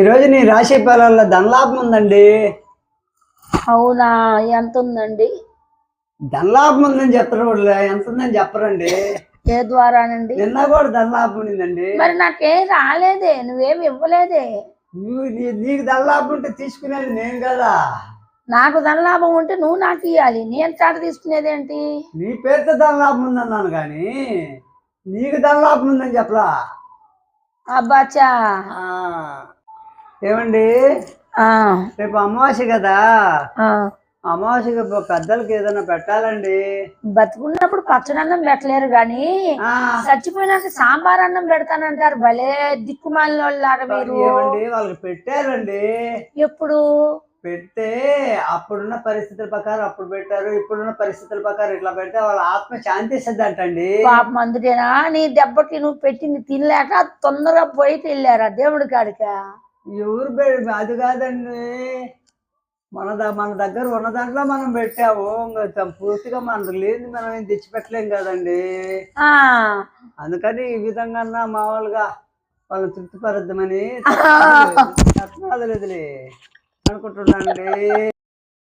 ఈరోజు నీ రాశి ఫలాల్లో ధనలాభం ఉందండి. అవునా? ఎంత ఉందండి? ధనలాభం ఉందని చెప్తారు, ఎంత ఉందని చెప్పరండి. ఏ ద్వారానండి? నిన్న కూడా ధనలాభం ఉందండి. మరి నాకేం రాలేదే, నువ్వేమి ఇవ్వలేదే. నీకు ధనలాభం ఉంటే తీసుకునేది నేను కదా. నాకు ధనలాభం ఉంటే నువ్వు నాకు ఇవ్వాలి, నేను చాట తీసుకునేది ఏంటి? నీ పేరుతో ధనలాభం ఉందన్నాను కానీ నీకు ధనలాభం ఉందని చెప్పలా. అబ్బాచా ఏమండి, రేపు అమావాస్య కదా. అమావాస్యకి పెద్దలకి ఏదైనా పెట్టాలండి. బతుకున్నప్పుడు పచ్చడన్నం పెట్టలేరు గాని చచ్చిపోయినాక సాంబార్ అన్నం పెడతానంటారు. భలే దిక్కుమాలిన వాళ్ళారా మీరు. ఏమండి, వాళ్ళకి పెట్టారండి. ఎప్పుడు పెడితే అప్పుడున్న పరిస్థితుల ప్రకారం అప్పుడు పెట్టారు, ఇప్పుడున్న పరిస్థితుల ప్రకారం ఇట్లా పెడితే వాళ్ళ ఆత్మ శాంతిస్తుంది అంటండి. పాపం అందుకేనా నీ దెబ్బకి నువ్వు పెట్టింది తినలేక తొందరగా పోయి వెళ్ళారా దేవుడి కాడిక? ఎవరు అది కాదండి, మన దగ్గర ఉన్న దాంట్లో మనం పెట్టాము. ఇంకా పూర్తిగా మనకు లేదు, మనం ఏం తెచ్చిపెట్టలేం కదండి. అందుకని ఈ విధంగా మామూలుగా వాళ్ళని తృప్తిపరద్దామని అనుకుంటున్నాండి.